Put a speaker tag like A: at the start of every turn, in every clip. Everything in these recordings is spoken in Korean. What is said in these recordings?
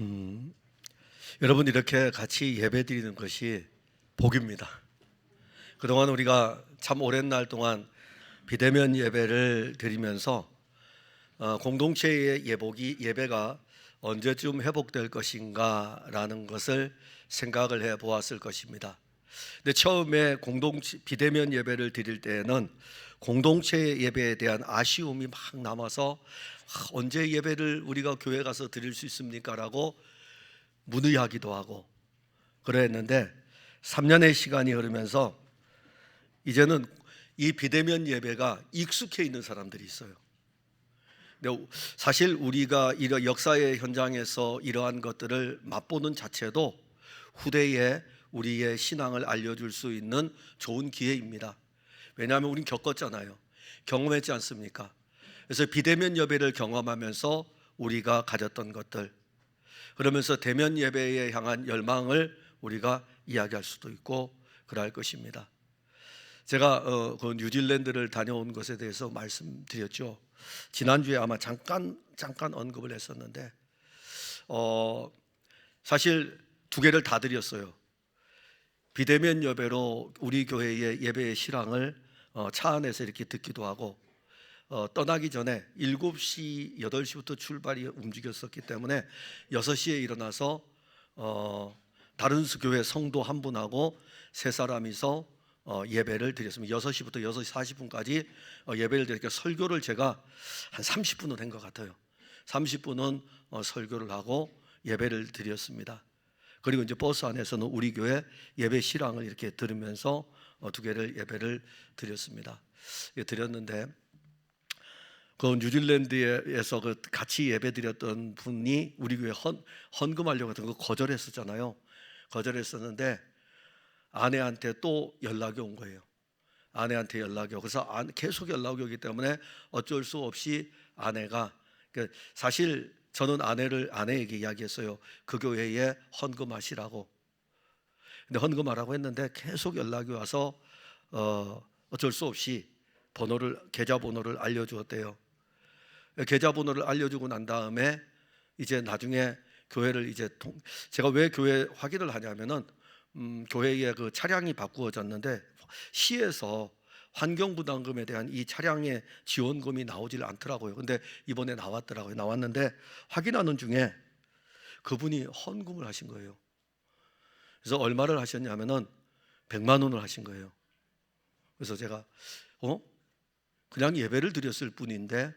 A: 음, 여러분 이렇게 같이 예배드리는 것이 복입니다. 그동안 우리가 참 오랜 날 동안 비대면 예배를 드리면서 공동체의 예배가 언제쯤 회복될 것인가라는 것을 생각을 해 보았을 것입니다. 근데 처음에 공동체 비대면 예배를 드릴 때에는 공동체 예배에 대한 아쉬움이 막 남아서 언제 예배를 우리가 교회 가서 드릴 수 있습니까라고 문의하기도 하고 그랬는데 3년의 시간이 흐르면서 이제는 이 비대면 예배가 익숙해 있는 사람들이 있어요. 근데 사실 우리가 이런 역사의 현장에서 이러한 것들을 맛보는 자체도 후대에 우리의 신앙을 알려줄 수 있는 좋은 기회입니다. 왜냐하면 우린 겪었잖아요. 경험했지 않습니까? 그래서 비대면 예배를 경험하면서 우리가 가졌던 것들, 그러면서 대면 예배에 향한 열망을 우리가 이야기할 수도 있고 그럴 것입니다. 제가 그 뉴질랜드를 다녀온 것에 대해서 말씀드렸죠. 지난주에 아마 잠깐 언급을 했었는데 사실 두 개를 다 드렸어요. 비대면 예배로 우리 교회의 예배의 실황을 차 안에서 이렇게 듣기도 하고 떠나기 전에 7시, 8시부터 출발이 움직였었기 때문에 6시에 일어나서 다른 교회 성도 한 분하고 세 사람이서 예배를 드렸습니다. 6시부터 6시 40분까지 예배를 드리니까 설교를 제가 한 30분은 한 것 같아요. 30분은 설교를 하고 예배를 드렸습니다. 그리고 이제 버스 안에서는 우리 교회 예배 실황을 이렇게 들으면서 두 개를 예배를 드렸습니다. 드렸는데 그 뉴질랜드에서 그 같이 예배드렸던 분이 우리 교회 헌금하려고 했던 거 거절했었잖아요. 거절했었는데 아내한테 또 연락이 온 거예요. 아내한테 연락이 오고 그래서 계속 연락이 오기 때문에 어쩔 수 없이 아내가 사실 저는 아내에게 이야기했어요. 그 교회에 헌금하시라고. 근데 헌금하라고 했는데 계속 연락이 와서 어쩔 수 없이 계좌번호를 알려주었대요. 계좌번호를 알려주고 난 다음에 이제 나중에 교회를 제가 왜 교회 확인을 하냐면은 교회에 그 차량이 바꾸어졌는데 시에서 환경부담금에 대한 이 차량의 지원금이 나오질 않더라고요. 근데 이번에 나왔더라고요. 나왔는데 확인하는 중에 그분이 헌금을 하신 거예요. 그래서 얼마를 하셨냐면은 100만 원을 하신 거예요. 그래서 제가 그냥 예배를 드렸을 뿐인데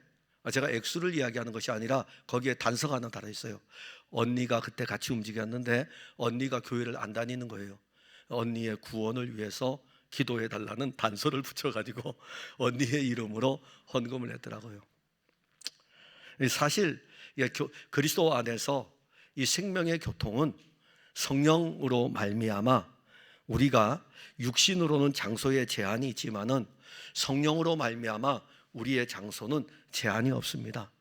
A: 제가 액수를 이야기하는 것이 아니라 거기에 단서가 하나 달아 있어요. 언니가 그때 같이 움직였는데 언니가 교회를 안 다니는 거예요. 언니의 구원을 위해서 기도해 달라는 단서를 붙여가지고 언니의 이름으로 헌금을 했더라고요. 사실 그리스도 안에서 이 생명의 교통은 성령으로 말미암아 우리가 육신으로는 장소에 제한이 있지만은 성령으로 말미암아 우리의 장소는 제한이 없습니다.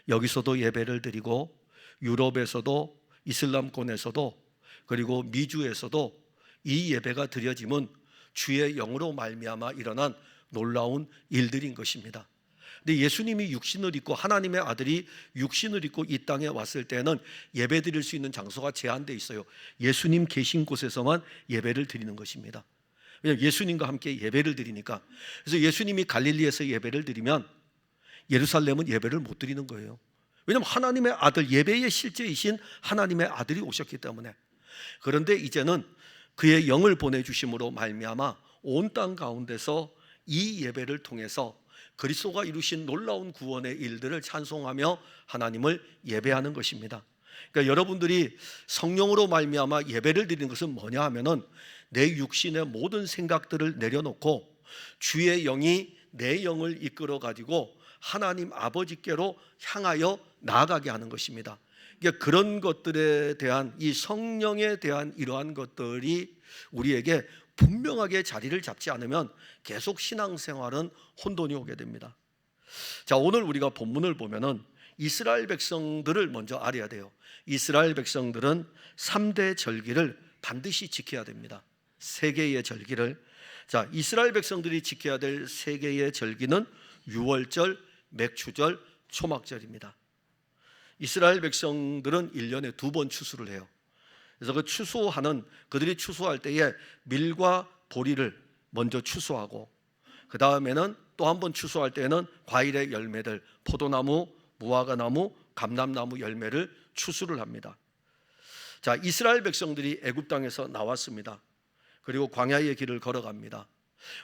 A: 여기서도 예배를 드리고 유럽에서도 이슬람권에서도 그리고 미주에서도 이 예배가 드려짐은 주의 영으로 말미암아 일어난 놀라운 일들인 것입니다. 근데 예수님이 육신을 입고 하나님의 아들이 육신을 입고 이 땅에 왔을 때는 예배 드릴 수 있는 장소가 제한되어 있어요. 예수님 계신 곳에서만 예배를 드리는 것입니다. 왜냐하면 예수님과 함께 예배를 드리니까. 그래서 예수님이 갈릴리에서 예배를 드리면 예루살렘은 예배를 못 드리는 거예요. 왜냐하면 하나님의 아들, 예배의 실제이신 하나님의 아들이 오셨기 때문에. 그런데 이제는 그의 영을 보내주심으로 말미암아 온 땅 가운데서 이 예배를 통해서 그리스도가 이루신 놀라운 구원의 일들을 찬송하며 하나님을 예배하는 것입니다. 그러니까 여러분들이 성령으로 말미암아 예배를 드리는 것은 뭐냐 하면은 내 육신의 모든 생각들을 내려놓고 주의 영이 내 영을 이끌어 가지고 하나님 아버지께로 향하여 나아가게 하는 것입니다. 그러니까 그런 것들에 대한 이 성령에 대한 이러한 것들이 우리에게 분명하게 자리를 잡지 않으면 계속 신앙생활은 혼돈이 오게 됩니다. 자, 오늘 우리가 본문을 보면은 이스라엘 백성들을 먼저 알아야 돼요. 이스라엘 백성들은 3대 절기를 반드시 지켜야 됩니다. 3개의 절기를. 자, 이스라엘 백성들이 지켜야 될 3개의 절기는 유월절, 맥추절, 초막절입니다. 이스라엘 백성들은 1년에 2번 추수를 해요. 그래서 그 추수하는, 그들이 추수할 때에 밀과 보리를 먼저 추수하고, 그 다음에는 또 한 번 추수할 때에는 과일의 열매들, 포도나무, 무화과나무, 감람나무 열매를 추수를 합니다. 자, 이스라엘 백성들이 애굽 땅에서 나왔습니다. 그리고 광야의 길을 걸어갑니다.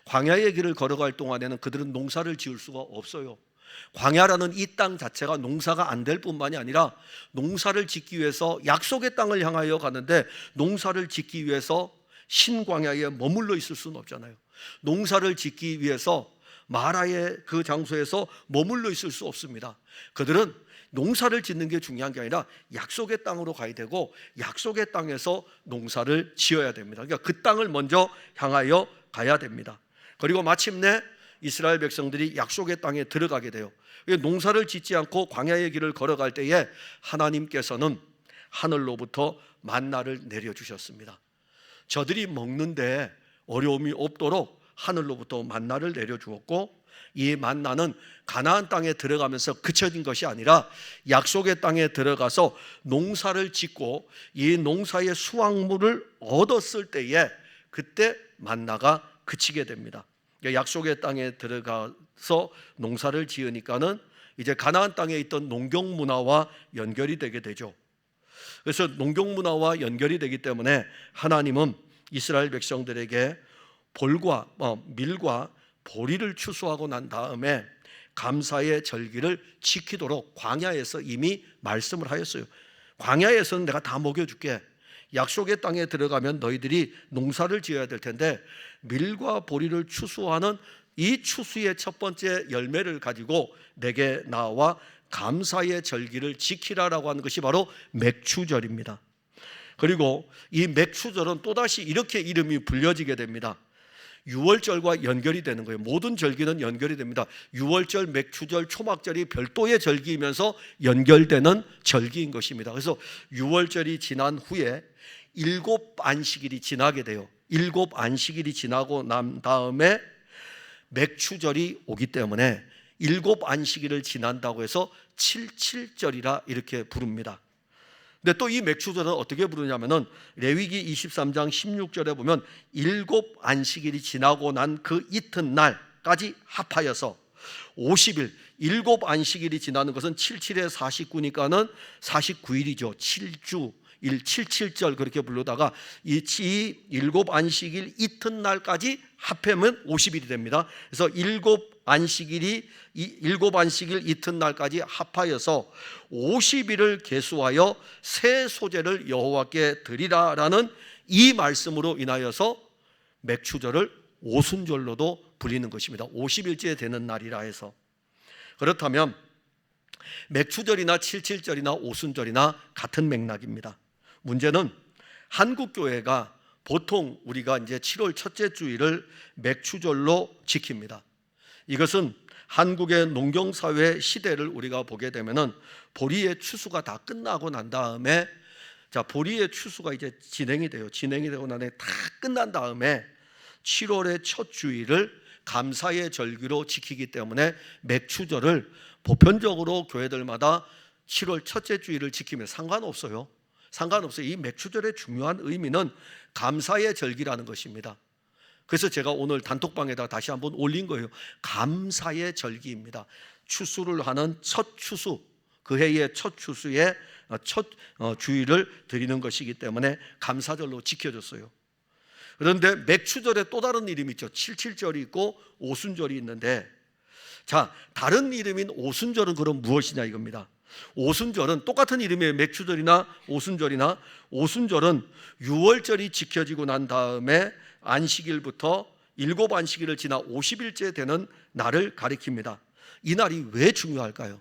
A: 광야의 길을 걸어갈 동안에는 그들은 농사를 지을 수가 없어요. 광야라는 이 땅 자체가 농사가 안 될 뿐만이 아니라 농사를 짓기 위해서 약속의 땅을 향하여 가는데, 농사를 짓기 위해서 신광야에 머물러 있을 수는 없잖아요. 농사를 짓기 위해서 마라의 그 장소에서 머물러 있을 수 없습니다. 그들은 농사를 짓는 게 중요한 게 아니라 약속의 땅으로 가야 되고, 약속의 땅에서 농사를 지어야 됩니다. 그러니까 그 땅을 먼저 향하여 가야 됩니다. 그리고 마침내 이스라엘 백성들이 약속의 땅에 들어가게 돼요. 농사를 짓지 않고 광야의 길을 걸어갈 때에 하나님께서는 하늘로부터 만나를 내려주셨습니다. 저들이 먹는데 어려움이 없도록 하늘로부터 만나를 내려주었고, 이 만나는 가나안 땅에 들어가면서 그쳐진 것이 아니라 약속의 땅에 들어가서 농사를 짓고 이 농사의 수확물을 얻었을 때에 그때 만나가 그치게 됩니다. 약속의 땅에 들어가서 농사를 지으니까는 이제 가나안 땅에 있던 농경 문화와 연결이 되게 되죠. 그래서 농경 문화와 연결이 되기 때문에 하나님은 이스라엘 백성들에게 밀과 보리를 추수하고 난 다음에 감사의 절기를 지키도록 광야에서 이미 말씀을 하였어요. 광야에서는 내가 다 먹여줄게. 약속의 땅에 들어가면 너희들이 농사를 지어야 될 텐데, 밀과 보리를 추수하는 이 추수의 첫 번째 열매를 가지고 내게 나와 감사의 절기를 지키라라고 하는 것이 바로 맥추절입니다. 그리고 이 맥추절은 또다시 이렇게 이름이 불려지게 됩니다. 유월절과 연결이 되는 거예요. 모든 절기는 연결이 됩니다. 유월절, 맥추절, 초막절이 별도의 절기이면서 연결되는 절기인 것입니다. 그래서 유월절이 지난 후에 7 안식일이 지나게 돼요. 7 안식일이 지나고 난 다음에 맥추절이 오기 때문에 7 안식일을 지난다고 해서 77절이라 이렇게 부릅니다. 근데 또 이 맥추절은 어떻게 부르냐면은 레위기 23장 16절에 보면 7 안식일이 지나고 난 그 이튿날까지 합하여서 50일, 7 안식일이 지나는 것은 77에 49니까는 49일이죠. 7주, 77절 그렇게 부르다가 이 7 안식일 이튿날까지 합하면 50일이 됩니다. 그래서 7 안식일 이튿날까지 합하여서 50일을 계수하여 새 소재를 여호와께 드리라라는 이 말씀으로 인하여서 맥추절을 오순절로도 불리는 것입니다. 50일째 되는 날이라 해서. 그렇다면 맥추절이나 77절이나 오순절이나 같은 맥락입니다. 문제는 한국 교회가 보통 우리가 이제 7월 첫째 주일을 맥추절로 지킵니다. 이것은 한국의 농경사회 시대를 우리가 보게 되면은 보리의 추수가 다 끝나고 난 다음에, 자, 보리의 추수가 이제 진행이 되고 나서 다 끝난 다음에 7월의 첫 주일을 감사의 절기로 지키기 때문에 맥추절을 보편적으로 교회들마다 7월 첫째 주일을 지키면 상관없어요. 이 맥추절의 중요한 의미는 감사의 절기라는 것입니다. 그래서 제가 오늘 단톡방에다 다시 한번 올린 거예요. 감사의 절기입니다. 추수를 하는 첫 추수, 그 해의 첫 추수의 첫 주일을 드리는 것이기 때문에 감사절로 지켜졌어요. 그런데 맥추절에 또 다른 이름이 있죠. 77절이 있고 오순절이 있는데, 자, 다른 이름인 오순절은 그럼 무엇이냐 이겁니다. 오순절은 똑같은 이름이에요. 맥추절이나 오순절이나. 오순절은 유월절이 지켜지고 난 다음에 안식일부터 7 안식일을 지나 50일째 되는 날을 가리킵니다. 이 날이 왜 중요할까요?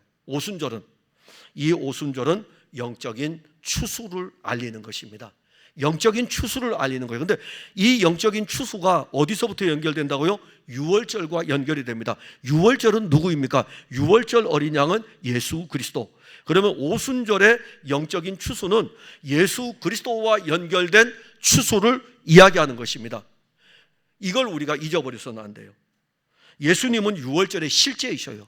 A: 이 오순절은 영적인 추수를 알리는 것입니다. 영적인 추수를 알리는 거예요. 그런데 이 영적인 추수가 어디서부터 연결된다고요? 유월절과 연결이 됩니다. 유월절은 누구입니까? 유월절 어린 양은 예수 그리스도. 그러면 오순절의 영적인 추수는 예수 그리스도와 연결된 추수를 이야기하는 것입니다. 이걸 우리가 잊어버려서는 안 돼요. 예수님은 유월절의 실제이셔요.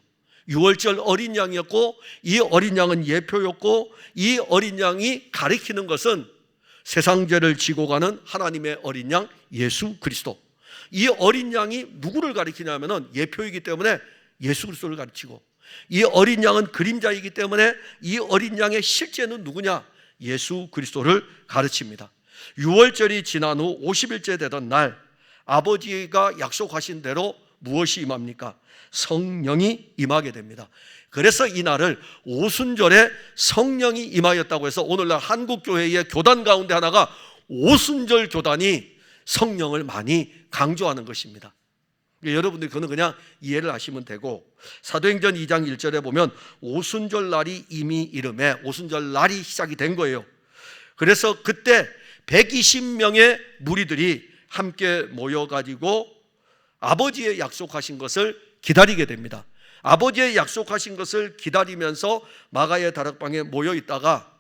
A: 유월절 어린 양이었고, 이 어린 양은 예표였고, 이 어린 양이 가리키는 것은 세상 죄를 지고 가는 하나님의 어린 양 예수 그리스도. 이 어린 양이 누구를 가리키냐면은 예표이기 때문에 예수 그리스도를 가르치고, 이 어린 양은 그림자이기 때문에 이 어린 양의 실제는 누구냐? 예수 그리스도를 가르칩니다. 유월절이 지난 후 50일째 되던 날, 아버지가 약속하신 대로 무엇이 임합니까? 성령이 임하게 됩니다. 그래서 이날을 오순절에 성령이 임하였다고 해서 오늘날 한국교회의 교단 가운데 하나가 오순절 교단이 성령을 많이 강조하는 것입니다. 여러분들이 그거는 그냥 이해를 하시면 되고, 사도행전 2장 1절에 보면 오순절 날이 이미 이름에 오순절 날이 시작이 된 거예요. 그래서 그때 120명의 무리들이 함께 모여가지고 아버지의 약속하신 것을 기다리게 됩니다. 아버지의 약속하신 것을 기다리면서 마가의 다락방에 모여 있다가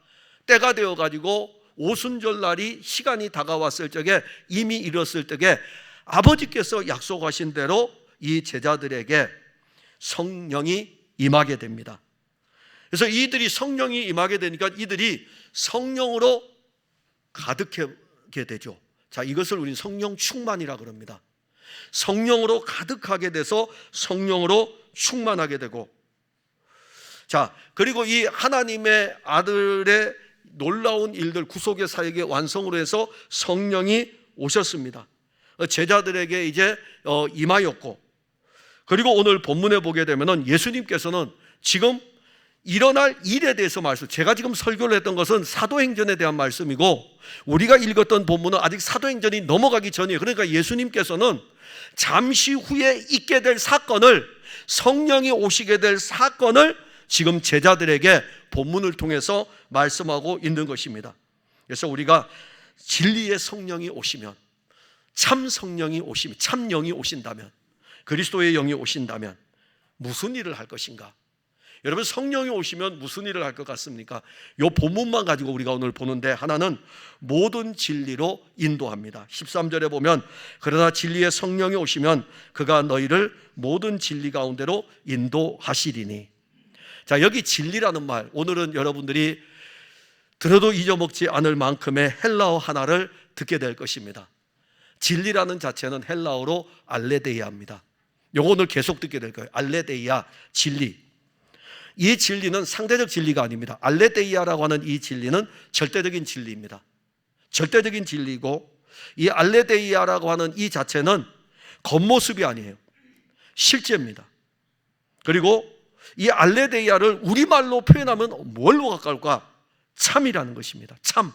A: 때가 되어가지고 오순절 날이 시간이 다가왔을 적에, 이미 이뤘을 적에 아버지께서 약속하신 대로 이 제자들에게 성령이 임하게 됩니다. 그래서 이들이 성령이 임하게 되니까 이들이 성령으로 가득하게 되죠. 자, 이것을 우리는 성령 충만이라 그럽니다. 성령으로 가득하게 돼서 성령으로 충만하게 되고, 자, 그리고 이 하나님의 아들의 놀라운 일들, 구속의 사역의 완성으로 해서 성령이 오셨습니다. 제자들에게 이제 임하였고, 그리고 오늘 본문에 보게 되면은 예수님께서는 지금 일어날 일에 대해서 말씀, 제가 지금 설교를 했던 것은 사도행전에 대한 말씀이고, 우리가 읽었던 본문은 아직 사도행전이 넘어가기 전이에요. 그러니까 예수님께서는 잠시 후에 있게 될 사건을, 성령이 오시게 될 사건을 지금 제자들에게 본문을 통해서 말씀하고 있는 것입니다. 그래서 우리가 진리의 성령이 오시면, 참 성령이 오시면, 참 영이 오신다면, 그리스도의 영이 오신다면 무슨 일을 할 것인가? 여러분, 성령이 오시면 무슨 일을 할 것 같습니까? 이 본문만 가지고 우리가 오늘 보는데, 하나는 모든 진리로 인도합니다. 13절에 보면 그러나 진리의 성령이 오시면 그가 너희를 모든 진리 가운데로 인도하시리니. 자, 여기 진리라는 말, 오늘은 여러분들이 들어도 잊어먹지 않을 만큼의 헬라어 하나를 듣게 될 것입니다. 진리라는 자체는 헬라어로 알레데이아입니다. 요거 오늘 계속 듣게 될 거예요. 알레데이아, 진리. 이 진리는 상대적 진리가 아닙니다. 알레데이아라고 하는 이 진리는 절대적인 진리입니다. 절대적인 진리고, 이 알레데이아라고 하는 이 자체는 겉모습이 아니에요. 실제입니다. 그리고 이 알레데이아를 우리말로 표현하면 뭘로 가까울까? 참이라는 것입니다. 참.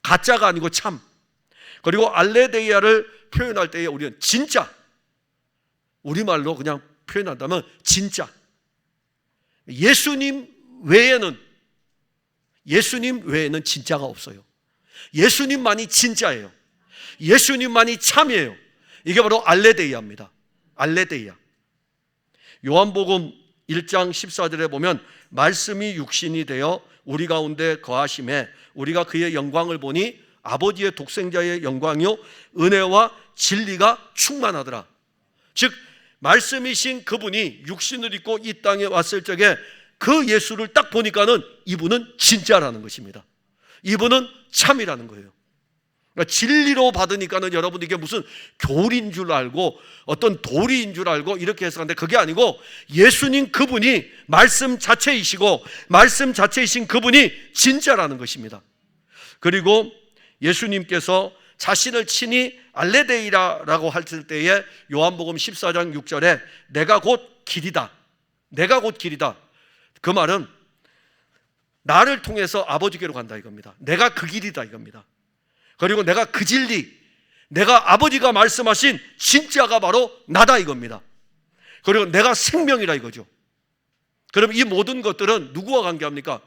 A: 가짜가 아니고 참. 그리고 알레데이아를 표현할 때에 우리는 진짜. 우리말로 그냥 표현한다면 진짜. 예수님 외에는 진짜가 없어요. 예수님만이 진짜예요. 예수님만이 참이에요. 이게 바로 알레데이아입니다. 알레데이아. 요한복음 1장 14절에 보면 말씀이 육신이 되어 우리 가운데 거하심에 우리가 그의 영광을 보니 아버지의 독생자의 영광이요 은혜와 진리가 충만하더라. 즉 말씀이신 그분이 육신을 입고 이 땅에 왔을 적에 그 예수를 딱 보니까는 이분은 진짜라는 것입니다. 이분은 참이라는 거예요. 그러니까 진리로 받으니까는 여러분 이게 무슨 교리인 줄 알고 어떤 도리인 줄 알고 이렇게 해석하는데, 그게 아니고 예수님 그분이 말씀 자체이시고 말씀 자체이신 그분이 진짜라는 것입니다. 그리고 예수님께서 자신을 친히 알레데이라라고 할 때에 요한복음 14장 6절에 내가 곧 길이다. 내가 곧 길이다. 그 말은 나를 통해서 아버지께로 간다 이겁니다. 내가 그 길이다 이겁니다. 그리고 내가 그 진리, 내가 아버지가 말씀하신 진짜가 바로 나다 이겁니다. 그리고 내가 생명이라 이거죠. 그럼 이 모든 것들은 누구와 관계합니까?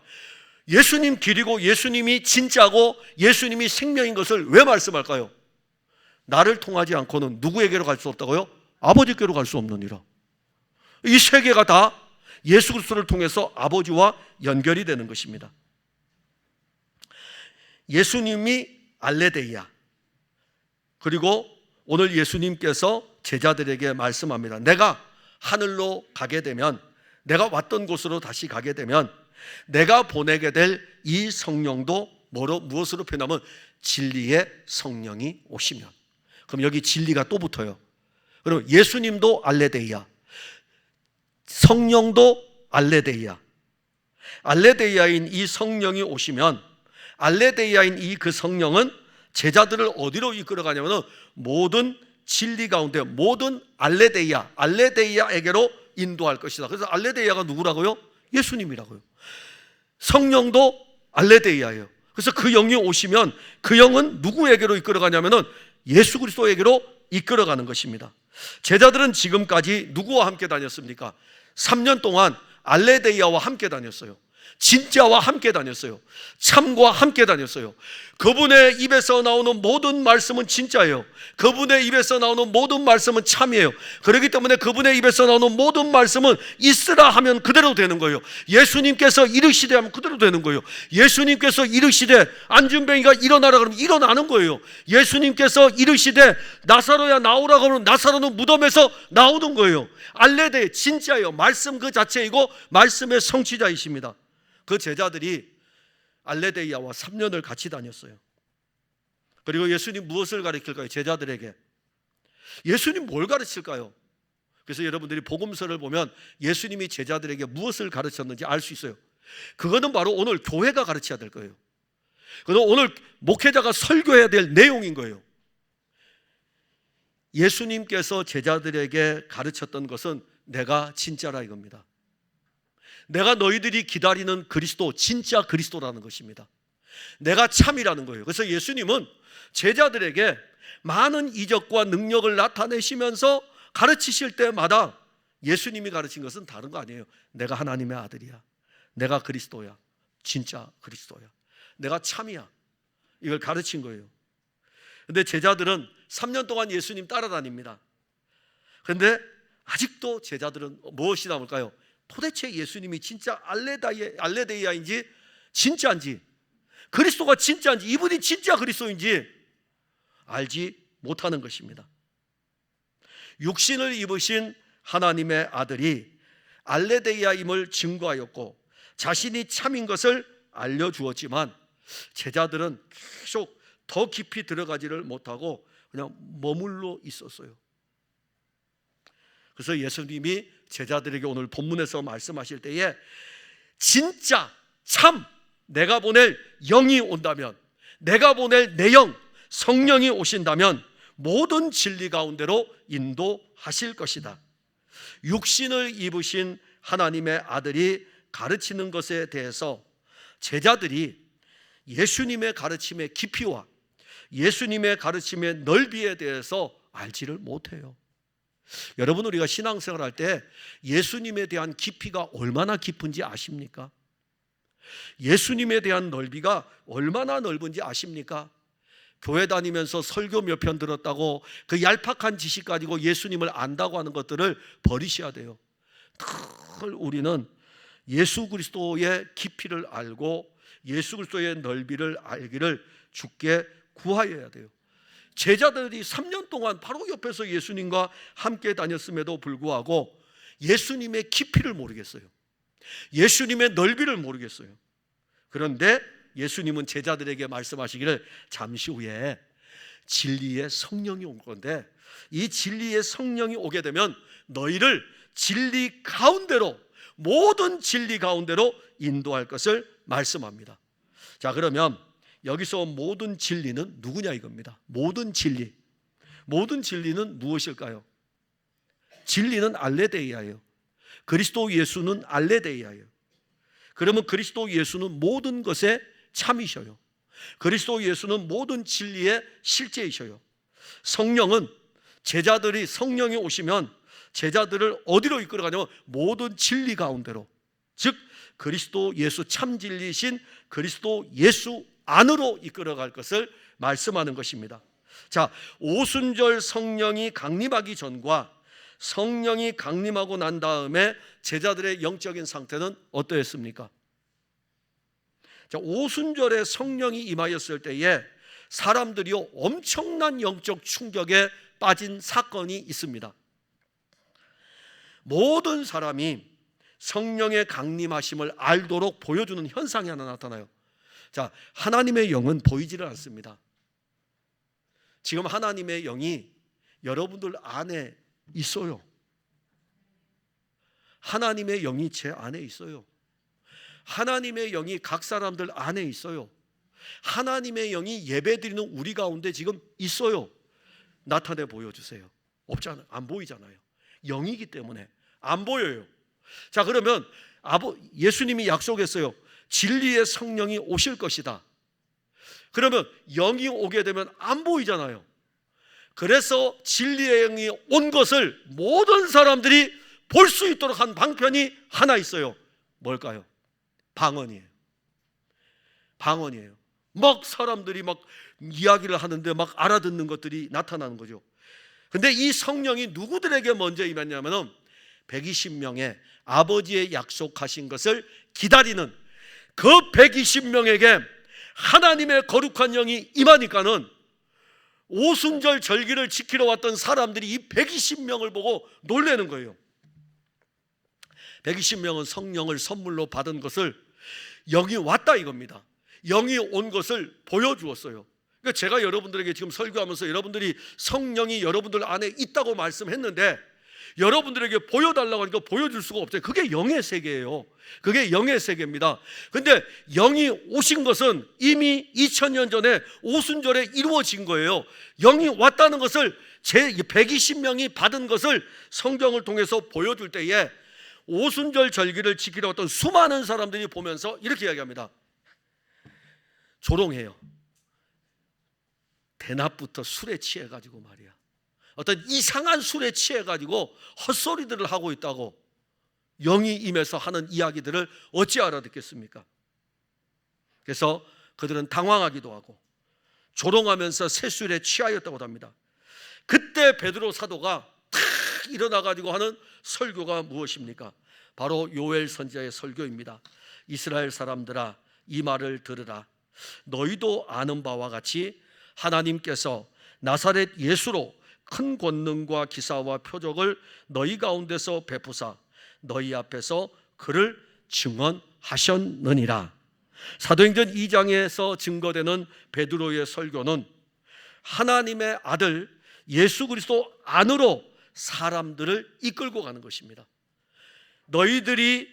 A: 예수님 길이고 예수님이 진짜고 예수님이 생명인 것을 왜 말씀할까요? 나를 통하지 않고는 누구에게로 갈 수 없다고요? 아버지께로 갈 수 없느니라. 이 세 개가 다 예수 그리스도를 통해서 아버지와 연결이 되는 것입니다. 예수님이 알레데이아. 그리고 오늘 예수님께서 제자들에게 말씀합니다. 내가 하늘로 가게 되면 내가 왔던 곳으로 다시 가게 되면 내가 보내게 될 이 성령도 무엇으로 표현하면 진리의 성령이 오시면, 그럼 여기 진리가 또 붙어요. 그럼 예수님도 알레데이아, 성령도 알레데이아. 알레데이아인 이 성령이 오시면, 알레데이아인 이 그 성령은 제자들을 어디로 이끌어가냐면 모든 진리 가운데, 모든 알레데이아에게로 인도할 것이다. 그래서 알레데이아가 누구라고요? 예수님이라고요. 성령도 알레데이아예요. 그래서 그 영이 오시면 그 영은 누구에게로 이끌어가냐면 예수 그리스도에게로 이끌어가는 것입니다. 제자들은 지금까지 누구와 함께 다녔습니까? 3년 동안 알레데이아와 함께 다녔어요. 진짜와 함께 다녔어요. 참과 함께 다녔어요. 그분의 입에서 나오는 모든 말씀은 진짜예요. 그분의 입에서 나오는 모든 말씀은 참이에요. 그렇기 때문에 그분의 입에서 나오는 모든 말씀은 있으라 하면 그대로 되는 거예요. 예수님께서 이르시되 하면 그대로 되는 거예요. 예수님께서 이르시되 안준뱅이가 일어나라 그러면 일어나는 거예요. 예수님께서 이르시되 나사로야 나오라 그러면 나사로는 무덤에서 나오는 거예요. 알레데 진짜예요. 말씀 그 자체이고 말씀의 성취자이십니다. 그 제자들이 알레데이아와 3년을 같이 다녔어요. 그리고 예수님 무엇을 가르칠까요? 제자들에게 예수님 뭘 가르칠까요? 그래서 여러분들이 복음서를 보면 예수님이 제자들에게 무엇을 가르쳤는지 알 수 있어요. 그거는 바로 오늘 교회가 가르쳐야 될 거예요. 그래서 오늘 목회자가 설교해야 될 내용인 거예요. 예수님께서 제자들에게 가르쳤던 것은 내가 진짜라 이겁니다. 내가 너희들이 기다리는 그리스도, 진짜 그리스도라는 것입니다. 내가 참이라는 거예요. 그래서 예수님은 제자들에게 많은 이적과 능력을 나타내시면서 가르치실 때마다 예수님이 가르친 것은 다른 거 아니에요. 내가 하나님의 아들이야. 내가 그리스도야. 진짜 그리스도야. 내가 참이야. 이걸 가르친 거예요. 그런데 제자들은 3년 동안 예수님 따라다닙니다. 그런데 아직도 제자들은 무엇이 남을까요? 도대체 예수님이 진짜 알레데이아인지 진짜인지, 그리스도가 진짜인지, 이분이 진짜 그리스도인지 알지 못하는 것입니다. 육신을 입으신 하나님의 아들이 알레데이아임을 증거하였고 자신이 참인 것을 알려주었지만 제자들은 계속 더 깊이 들어가지를 못하고 그냥 머물러 있었어요. 그래서 예수님이 제자들에게 오늘 본문에서 말씀하실 때에 진짜 참 내가 보낼 영이 온다면, 내가 보낼 내 영 성령이 오신다면 모든 진리 가운데로 인도하실 것이다. 육신을 입으신 하나님의 아들이 가르치는 것에 대해서 제자들이 예수님의 가르침의 깊이와 예수님의 가르침의 넓이에 대해서 알지를 못해요. 여러분, 우리가 신앙생활 할 때 예수님에 대한 깊이가 얼마나 깊은지 아십니까? 예수님에 대한 넓이가 얼마나 넓은지 아십니까? 교회 다니면서 설교 몇 편 들었다고 그 얄팍한 지식 가지고 예수님을 안다고 하는 것들을 버리셔야 돼요. 늘 우리는 예수 그리스도의 깊이를 알고 예수 그리스도의 넓이를 알기를 주께 구하여야 돼요. 제자들이 3년 동안 바로 옆에서 예수님과 함께 다녔음에도 불구하고 예수님의 깊이를 모르겠어요. 예수님의 넓이를 모르겠어요. 그런데 예수님은 제자들에게 말씀하시기를 잠시 후에 진리의 성령이 올 건데 이 진리의 성령이 오게 되면 너희를 진리 가운데로, 모든 진리 가운데로 인도할 것을 말씀합니다. 자, 그러면 여기서 모든 진리는 누구냐 이겁니다. 모든 진리. 모든 진리는 무엇일까요? 진리는 알레데이아예요. 그리스도 예수는 알레데이아예요. 그러면 그리스도 예수는 모든 것에 참이셔요. 그리스도 예수는 모든 진리의 실제이셔요. 성령은 제자들이, 성령이 오시면 제자들을 어디로 이끌어가냐면 모든 진리 가운데로, 즉 그리스도 예수 참 진리이신 그리스도 예수 안으로 이끌어갈 것을 말씀하는 것입니다. 자, 오순절 성령이 강림하기 전과 성령이 강림하고 난 다음에 제자들의 영적인 상태는 어떠했습니까? 자, 오순절에 성령이 임하였을 때에 사람들이요 엄청난 영적 충격에 빠진 사건이 있습니다. 모든 사람이 성령의 강림하심을 알도록 보여주는 현상이 하나 나타나요. 자, 하나님의 영은 보이지를 않습니다. 지금 하나님의 영이 여러분들 안에 있어요. 하나님의 영이 제 안에 있어요. 하나님의 영이 각 사람들 안에 있어요. 하나님의 영이 예배드리는 우리 가운데 지금 있어요. 나타내 보여주세요. 없잖아요. 안 보이잖아요. 영이기 때문에 안 보여요. 자, 그러면 예수님이 약속했어요. 진리의 성령이 오실 것이다. 그러면 영이 오게 되면 안 보이잖아요. 그래서 진리의 영이 온 것을 모든 사람들이 볼 수 있도록 한 방편이 하나 있어요. 뭘까요? 방언이에요. 방언이에요. 막 사람들이 막 이야기를 하는데 막 알아듣는 것들이 나타나는 거죠. 근데 이 성령이 누구들에게 먼저 임했냐면은 120명의 아버지의 약속하신 것을 기다리는 그 120명에게 하나님의 거룩한 영이 임하니까는 오순절 절기를 지키러 왔던 사람들이 이 120명을 보고 놀라는 거예요. 120명은 성령을 선물로 받은 것을 영이 왔다 이겁니다. 영이 온 것을 보여주었어요. 그러니까 제가 여러분들에게 지금 설교하면서 여러분들이 성령이 여러분들 안에 있다고 말씀했는데 여러분들에게 보여달라고 하니까 보여줄 수가 없어요. 그게 영의 세계예요. 그게 영의 세계입니다. 근데 영이 오신 것은 이미 2000년 전에 오순절에 이루어진 거예요. 영이 왔다는 것을 제 120명이 받은 것을 성경을 통해서 보여줄 때에 오순절 절기를 지키러 왔던 수많은 사람들이 보면서 이렇게 이야기합니다. 조롱해요. 대낮부터 술에 취해가지고 말이야, 어떤 이상한 술에 취해가지고 헛소리들을 하고 있다고 영이 임해서 하는 이야기들을 어찌 알아듣겠습니까? 그래서 그들은 당황하기도 하고 조롱하면서 새술에 취하였다고 합니다. 그때 베드로 사도가 탁 일어나가지고 하는 설교가 무엇입니까? 바로 요엘 선지자의 설교입니다. 이스라엘 사람들아, 이 말을 들으라. 너희도 아는 바와 같이 하나님께서 나사렛 예수로 큰 권능과 기사와 표적을 너희 가운데서 베푸사 너희 앞에서 그를 증언하셨느니라. 사도행전 2장에서 증거되는 베드로의 설교는 하나님의 아들 예수 그리스도 안으로 사람들을 이끌고 가는 것입니다. 너희들이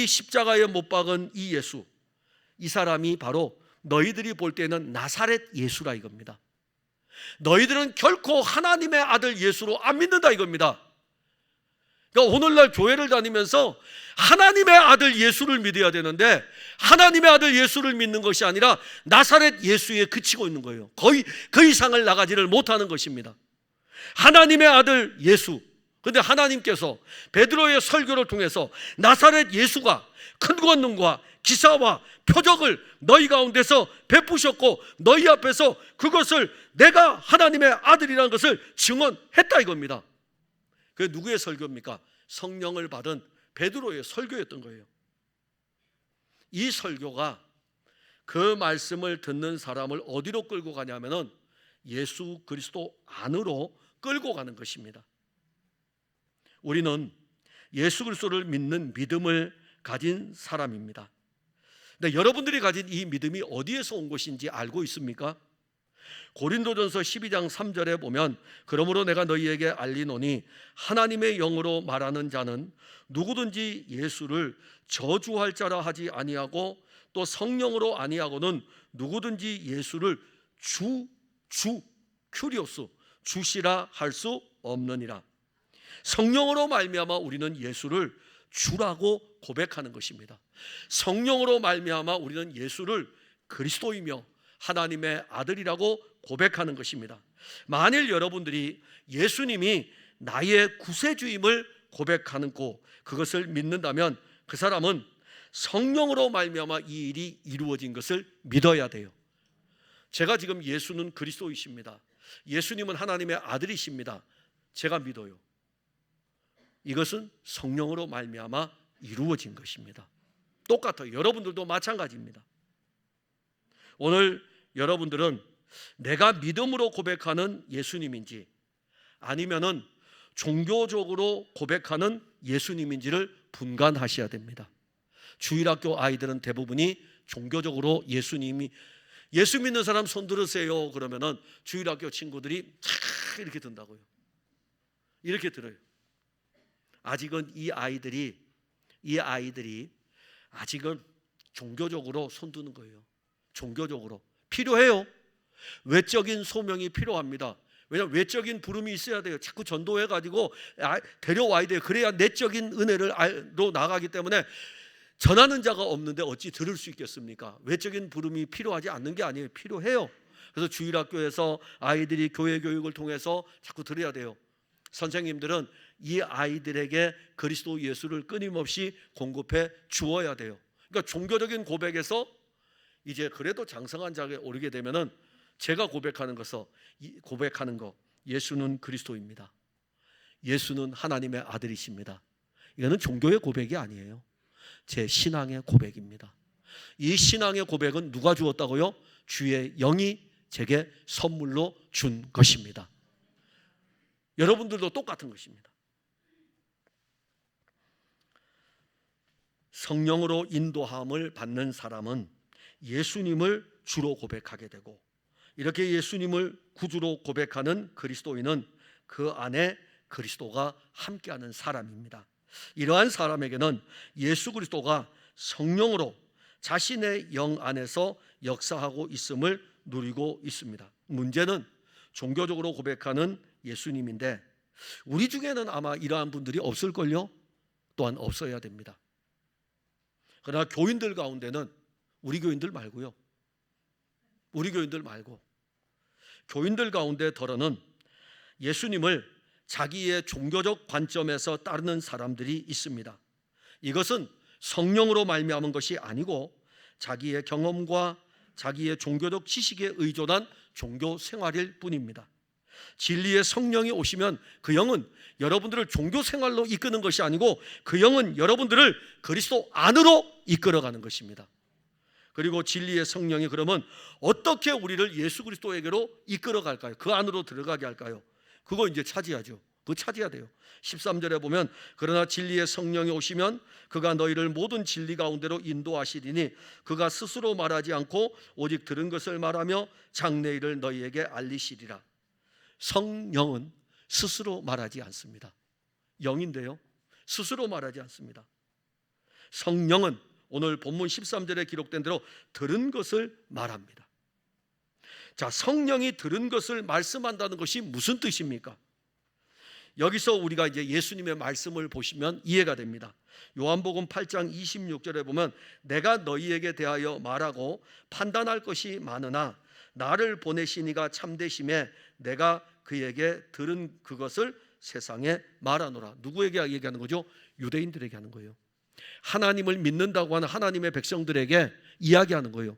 A: 십자가에 못 박은 이 예수, 이 사람이 바로 너희들이 볼 때는 나사렛 예수라 이겁니다. 너희들은 결코 하나님의 아들 예수로 안 믿는다 이겁니다. 그러니까 오늘날 교회를 다니면서 하나님의 아들 예수를 믿어야 되는데 하나님의 아들 예수를 믿는 것이 아니라 나사렛 예수에 그치고 있는 거예요. 거의 그 이상을 나가지를 못하는 것입니다. 하나님의 아들 예수, 그런데 하나님께서 베드로의 설교를 통해서 나사렛 예수가 큰 권능과 기사와 표적을 너희 가운데서 베푸셨고 너희 앞에서 그것을 내가 하나님의 아들이라는 것을 증언했다 이겁니다. 그게 누구의 설교입니까? 성령을 받은 베드로의 설교였던 거예요. 이 설교가 그 말씀을 듣는 사람을 어디로 끌고 가냐면은 예수 그리스도 안으로 끌고 가는 것입니다. 우리는 예수 그리스도를 믿는 믿음을 가진 사람입니다. 근데 여러분들이 가진 이 믿음이 어디에서 온 것인지 알고 있습니까? 고린도전서 12장 3절에 보면 그러므로 내가 너희에게 알리노니 하나님의 영으로 말하는 자는 누구든지 예수를 저주할 자라 하지 아니하고 또 성령으로 아니하고는 누구든지 예수를 큐리오스 주시라 할 수 없느니라. 성령으로 말미암아 우리는 예수를 주라고 고백하는 것입니다. 성령으로 말미암아 우리는 예수를 그리스도이며 하나님의 아들이라고 고백하는 것입니다. 만일 여러분들이 예수님이 나의 구세주임을 고백하는 그것을 믿는다면 그 사람은 성령으로 말미암아 이 일이 이루어진 것을 믿어야 돼요. 제가 지금 예수는 그리스도이십니다, 예수님은 하나님의 아들이십니다, 제가 믿어요. 이것은 성령으로 말미암아 이루어진 것입니다. 똑같아요. 여러분들도 마찬가지입니다. 오늘 여러분들은 내가 믿음으로 고백하는 예수님인지 아니면은 종교적으로 고백하는 예수님인지를 분간하셔야 됩니다. 주일학교 아이들은 대부분이 종교적으로 예수 믿는 사람 손 들으세요 그러면은 주일학교 친구들이 촤 이렇게 든다고요. 이렇게 들어요. 아직은 이 아이들이 아직은 종교적으로 손 드는 거예요. 종교적으로 필요해요. 외적인 소명이 필요합니다. 왜냐하면 외적인 부름이 있어야 돼요. 자꾸 전도해가지고 데려와야 돼요. 그래야 내적인 은혜로 나가기 때문에 전하는 자가 없는데 어찌 들을 수 있겠습니까? 외적인 부름이 필요하지 않는 게 아니에요. 필요해요. 그래서 주일학교에서 아이들이 교회 교육을 통해서 자꾸 들어야 돼요. 선생님들은 이 아이들에게 그리스도 예수를 끊임없이 공급해 주어야 돼요. 그러니까 종교적인 고백에서 이제 그래도 장성한 자에 오르게 되면은 제가 고백하는 거 예수는 그리스도입니다. 예수는 하나님의 아들이십니다. 이거는 종교의 고백이 아니에요. 제 신앙의 고백입니다. 이 신앙의 고백은 누가 주었다고요? 주의 영이 제게 선물로 준 것입니다. 여러분들도 똑같은 것입니다. 성령으로 인도함을 받는 사람은 예수님을 주로 고백하게 되고, 이렇게 예수님을 구주로 고백하는 그리스도인은 그 안에 그리스도가 함께하는 사람입니다. 이러한 사람에게는 예수 그리스도가 성령으로 자신의 영 안에서 역사하고 있음을 누리고 있습니다. 문제는 종교적으로 고백하는 예수님인데 우리 중에는 아마 이러한 분들이 없을걸요? 또한 없어야 됩니다. 그러나 교인들 가운데는 우리 교인들 말고 교인들 가운데 더러는 예수님을 자기의 종교적 관점에서 따르는 사람들이 있습니다. 이것은 성령으로 말미암은 것이 아니고 자기의 경험과 자기의 종교적 지식에 의존한 종교 생활일 뿐입니다. 진리의 성령이 오시면 그 영은 여러분들을 종교 생활로 이끄는 것이 아니고 그 영은 여러분들을 그리스도 안으로 이끌어가는 것입니다. 그리고 진리의 성령이 그러면 어떻게 우리를 예수 그리스도에게로 이끌어갈까요? 그 안으로 들어가게 할까요? 그거 이제 차지하죠. 그거 차지해야 돼요. 13절에 보면 그러나 진리의 성령이 오시면 그가 너희를 모든 진리 가운데로 인도하시리니 그가 스스로 말하지 않고 오직 들은 것을 말하며 장래일을 너희에게 알리시리라. 성령은 스스로 말하지 않습니다. 영인데요, 스스로 말하지 않습니다. 성령은 오늘 본문 13절에 기록된 대로 들은 것을 말합니다. 자, 성령이 들은 것을 말씀한다는 것이 무슨 뜻입니까? 여기서 우리가 이제 예수님의 말씀을 보시면 이해가 됩니다. 요한복음 8장 26절에 보면 내가 너희에게 대하여 말하고 판단할 것이 많으나 나를 보내신 이가 참되심에 내가 그에게 들은 그것을 세상에 말하노라. 누구에게 얘기하는 거죠? 유대인들에게 하는 거예요. 하나님을 믿는다고 하는 하나님의 백성들에게 이야기하는 거예요.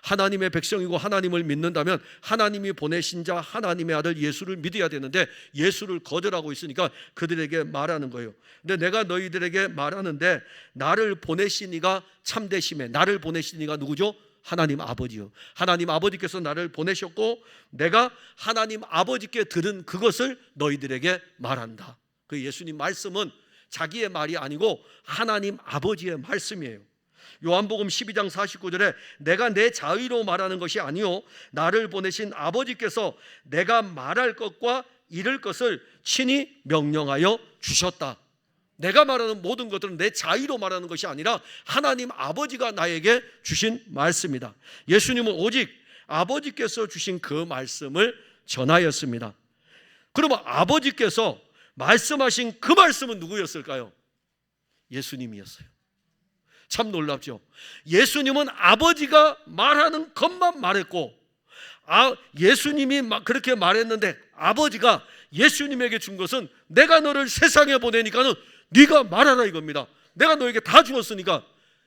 A: 하나님의 백성이고 하나님을 믿는다면 하나님이 보내신 자 하나님의 아들 예수를 믿어야 되는데 예수를 거절하고 있으니까 그들에게 말하는 거예요. 근데 내가 너희들에게 말하는데 나를 보내신 이가 참되심에, 나를 보내신 이가 누구죠? 하나님 아버지요. 하나님 아버지께서 나를 보내셨고 내가 하나님 아버지께 들은 그것을 너희들에게 말한다. 그 예수님 말씀은 자기의 말이 아니고 하나님 아버지의 말씀이에요. 요한복음 12장 49절에 내가 내 자의로 말하는 것이 아니요 나를 보내신 아버지께서 내가 말할 것과 이를 것을 친히 명령하여 주셨다. 내가 말하는 모든 것들은 내 자의로 말하는 것이 아니라 하나님 아버지가 나에게 주신 말씀이다. 예수님은 오직 아버지께서 주신 그 말씀을 전하였습니다. 그러면 아버지께서 말씀하신 그 말씀은 누구였을까요? 예수님이었어요. 참 놀랍죠. 예수님은 아버지가 말하는 것만 말했고 예수님이 그렇게 말했는데 아버지가 예수님에게 준 것은 내가 너를 세상에 보내니까는 네가 말하라 이겁니다. 내가 너에게 다 주었으니까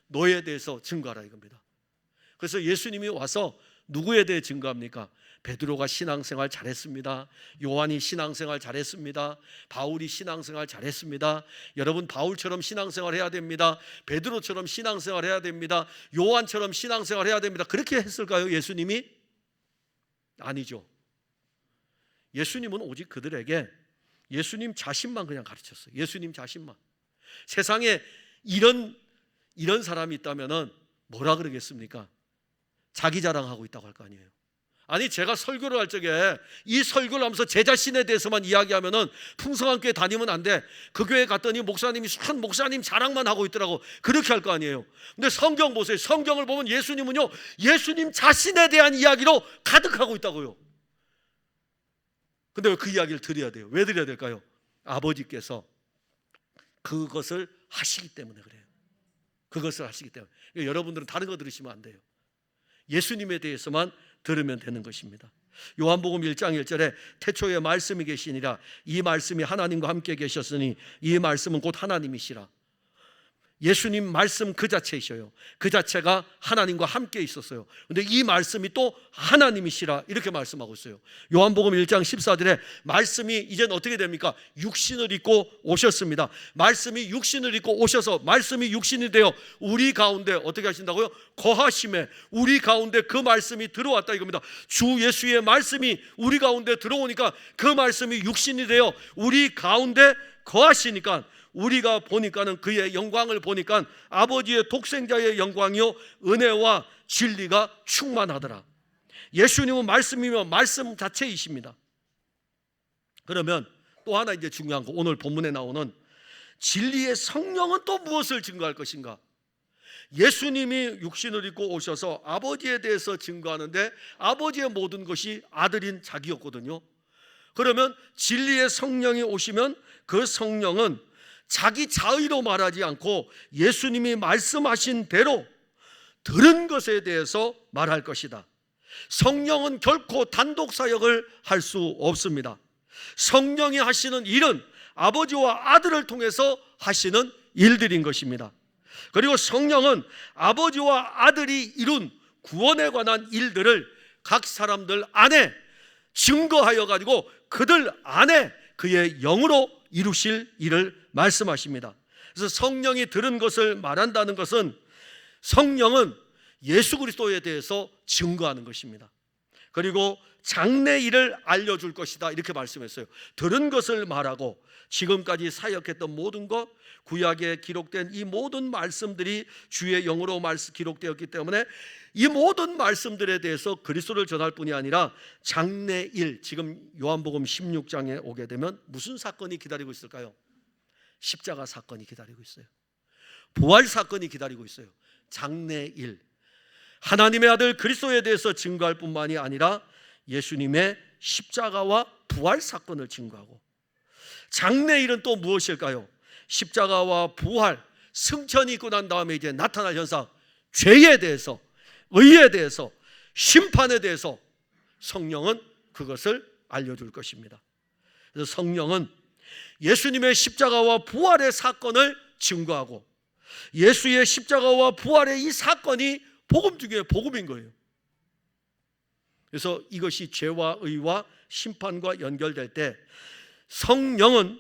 A: 너에 대해서 증거하라 이겁니다. 그래서 예수님이 와서 누구에 대해 증거합니까? 베드로가 신앙생활 잘했습니다. 요한이 신앙생활 잘했습니다. 바울이 신앙생활 잘했습니다. 여러분 바울처럼 신앙생활 해야 됩니다. 베드로처럼 신앙생활 해야 됩니다. 요한처럼 신앙생활 해야 됩니다. 그렇게 했을까요? 예수님이? 아니죠. 예수님은 오직 그들에게 예수님 자신만 그냥 가르쳤어요. 예수님 자신만. 세상에 이런 사람이 있다면은 뭐라 그러겠습니까? 자기 자랑하고 있다고 할 거 아니에요. 아니, 제가 설교를 할 적에 이 설교를 하면서 제 자신에 대해서만 이야기하면은 풍성한 교회 다니면 안 돼. 그 교회 갔더니 목사님이 한 목사님 자랑만 하고 있더라고. 그렇게 할 거 아니에요. 근데 성경 보세요. 성경을 보면 예수님은요, 예수님 자신에 대한 이야기로 가득하고 있다고요. 근데 왜 그 이야기를 드려야 돼요? 왜 드려야 될까요? 아버지께서 그것을 하시기 때문에 그래요. 그것을 하시기 때문에. 여러분들은 다른 거 들으시면 안 돼요. 예수님에 대해서만 들으면 되는 것입니다. 요한복음 1장 1절에 태초에 말씀이 계시니라. 이 말씀이 하나님과 함께 계셨으니 이 말씀은 곧 하나님이시라. 예수님 말씀 그 자체이셔요. 그 자체가 하나님과 함께 있었어요. 그런데 이 말씀이 또 하나님이시라 이렇게 말씀하고 있어요. 요한복음 1장 14절에 말씀이 이제는 어떻게 됩니까? 육신을 입고 오셨습니다. 말씀이 육신을 입고 오셔서 말씀이 육신이 되어 우리 가운데 어떻게 하신다고요? 거하심에 우리 가운데 그 말씀이 들어왔다 이겁니다. 주 예수의 말씀이 우리 가운데 들어오니까 그 말씀이 육신이 되어 우리 가운데 거하시니까 우리가 보니까는 그의 영광을 보니까 아버지의 독생자의 영광이요 은혜와 진리가 충만하더라. 예수님은 말씀이며 말씀 자체이십니다. 그러면 또 하나 이제 중요한 거, 오늘 본문에 나오는 진리의 성령은 또 무엇을 증거할 것인가? 예수님이 육신을 입고 오셔서 아버지에 대해서 증거하는데 아버지의 모든 것이 아들인 자기였거든요. 그러면 진리의 성령이 오시면 그 성령은 자기 자의로 말하지 않고 예수님이 말씀하신 대로 들은 것에 대해서 말할 것이다. 성령은 결코 단독 사역을 할 수 없습니다. 성령이 하시는 일은 아버지와 아들을 통해서 하시는 일들인 것입니다. 그리고 성령은 아버지와 아들이 이룬 구원에 관한 일들을 각 사람들 안에 증거하여 가지고 그들 안에 그의 영으로 이루실 일을 말씀하십니다. 그래서 성령이 들은 것을 말한다는 것은 성령은 예수 그리스도에 대해서 증거하는 것입니다. 그리고 장래일을 알려줄 것이다 이렇게 말씀했어요. 들은 것을 말하고 지금까지 사역했던 모든 것, 구약에 기록된 이 모든 말씀들이 주의 영으로 기록되었기 때문에 이 모든 말씀들에 대해서 그리스도를 전할 뿐이 아니라 장래일, 지금 요한복음 16장에 오게 되면 무슨 사건이 기다리고 있을까요? 십자가 사건이 기다리고 있어요. 부활 사건이 기다리고 있어요. 장래일, 하나님의 아들 그리스도에 대해서 증거할 뿐만이 아니라 예수님의 십자가와 부활 사건을 증거하고, 장래일은 또 무엇일까요? 십자가와 부활, 승천이 있고 난 다음에 이제 나타날 현상, 죄에 대해서, 의에 대해서, 심판에 대해서 성령은 그것을 알려줄 것입니다. 그래서 성령은 예수님의 십자가와 부활의 사건을 증거하고, 예수의 십자가와 부활의 이 사건이 복음 중에 복음인 거예요. 그래서 이것이 죄와 의와 심판과 연결될 때 성령은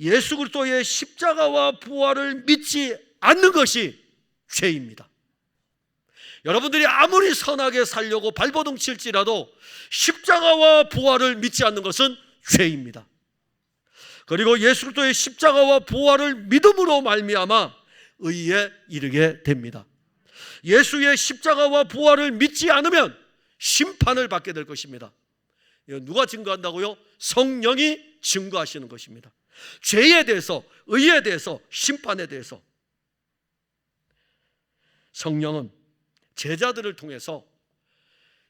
A: 예수 그리스도의 십자가와 부활을 믿지 않는 것이 죄입니다. 여러분들이 아무리 선하게 살려고 발버둥 칠지라도 십자가와 부활을 믿지 않는 것은 죄입니다. 그리고 예수 그리스도의 십자가와 부활을 믿음으로 말미암아 의에 이르게 됩니다. 예수의 십자가와 부활을 믿지 않으면 심판을 받게 될 것입니다. 누가 증거한다고요? 성령이 증거하시는 것입니다. 죄에 대해서, 의에 대해서, 심판에 대해서. 성령은 제자들을 통해서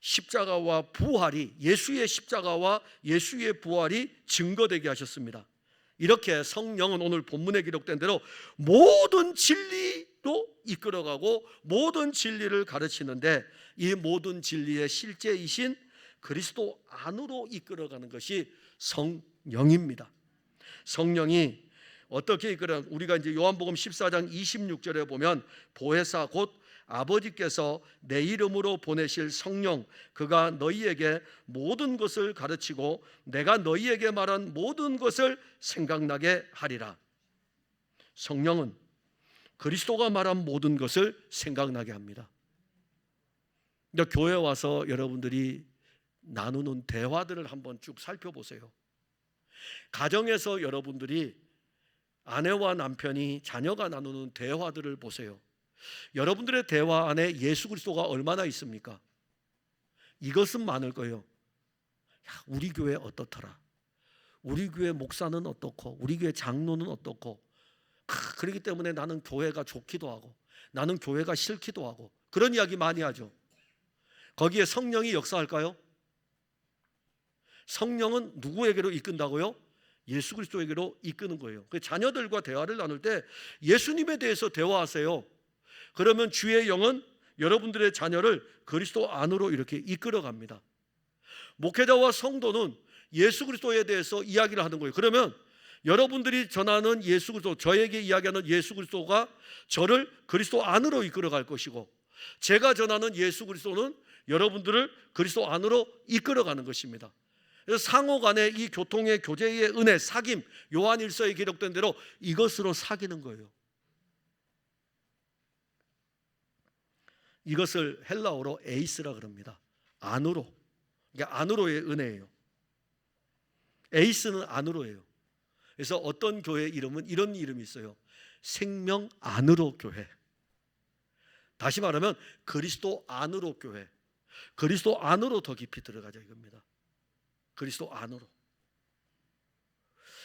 A: 십자가와 부활이, 예수의 십자가와 예수의 부활이 증거되게 하셨습니다. 이렇게 성령은 오늘 본문에 기록된 대로 모든 진리로 이끌어가고 모든 진리를 가르치는데, 이 모든 진리의 실제이신 그리스도 안으로 이끌어가는 것이 성령입니다. 성령이 어떻게 이끌어? 우리가 이제 요한복음 14장 26절에 보면 보혜사 곧 아버지께서 내 이름으로 보내실 성령, 그가 너희에게 모든 것을 가르치고 내가 너희에게 말한 모든 것을 생각나게 하리라. 성령은 그리스도가 말한 모든 것을 생각나게 합니다. 근데 교회 와서 여러분들이 나누는 대화들을 한번 쭉 살펴보세요. 가정에서 여러분들이 아내와 남편이 자녀가 나누는 대화들을 보세요. 여러분들의 대화 안에 예수 그리스도가 얼마나 있습니까? 이것은 많을 거예요. 야, 우리 교회 어떻더라? 우리 교회 목사는 어떻고, 우리 교회 장로는 어떻고, 그렇기 때문에 나는 교회가 좋기도 하고, 나는 교회가 싫기도 하고, 그런 이야기 많이 하죠. 거기에 성령이 역사할까요? 성령은 누구에게로 이끈다고요? 예수 그리스도에게로 이끄는 거예요. 그 자녀들과 대화를 나눌 때 예수님에 대해서 대화하세요. 그러면 주의 영은 여러분들의 자녀를 그리스도 안으로 이렇게 이끌어 갑니다. 목회자와 성도는 예수 그리스도에 대해서 이야기를 하는 거예요. 그러면 여러분들이 전하는 예수 그리스도, 저에게 이야기하는 예수 그리스도가 저를 그리스도 안으로 이끌어 갈 것이고, 제가 전하는 예수 그리스도는 여러분들을 그리스도 안으로 이끌어 가는 것입니다. 그래서 상호 간의 이 교통의 교제의 은혜, 사귐, 요한일서에 기록된 대로 이것으로 사귀는 거예요. 이것을 헬라어로 에이스라 그럽니다. 안으로. 이게 안으로의 은혜예요. 에이스는 안으로예요. 그래서 어떤 교회 이름은 이런 이름이 있어요. 생명 안으로 교회. 다시 말하면 그리스도 안으로 교회. 그리스도 안으로 더 깊이 들어가자 이겁니다. 그리스도 안으로.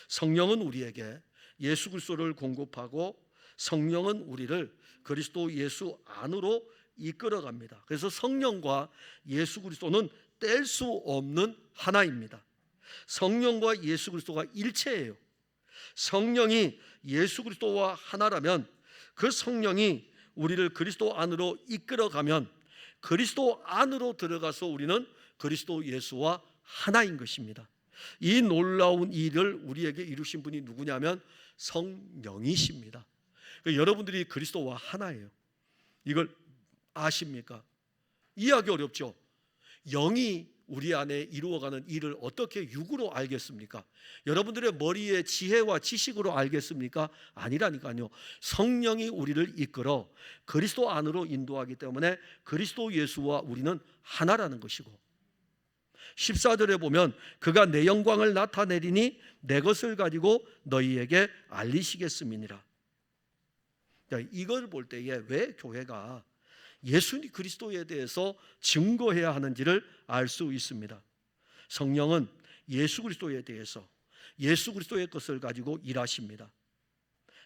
A: 성령은 우리에게 예수 그리스도를 공급하고, 성령은 우리를 그리스도 예수 안으로 이끌어갑니다. 그래서 성령과 예수 그리스도는 뗄 수 없는 하나입니다. 성령과 예수 그리스도가 일체예요. 성령이 예수 그리스도와 하나라면 그 성령이 우리를 그리스도 안으로 이끌어가면 그리스도 안으로 들어가서 우리는 그리스도 예수와 하나인 것입니다. 이 놀라운 일을 우리에게 이루신 분이 누구냐면 성령이십니다. 여러분들이 그리스도와 하나예요. 이걸 아십니까? 이해하기 어렵죠? 영이 우리 안에 이루어가는 일을 어떻게 육으로 알겠습니까? 여러분들의 머리의 지혜와 지식으로 알겠습니까? 아니라니까요. 성령이 우리를 이끌어 그리스도 안으로 인도하기 때문에 그리스도 예수와 우리는 하나라는 것이고, 14절에 보면 그가 내 영광을 나타내리니 내 것을 가지고 너희에게 알리시겠음이니라. 이걸 볼 때에 왜 교회가 예수 그리스도에 대해서 증거해야 하는지를 알 수 있습니다. 성령은 예수 그리스도에 대해서 예수 그리스도의 것을 가지고 일하십니다.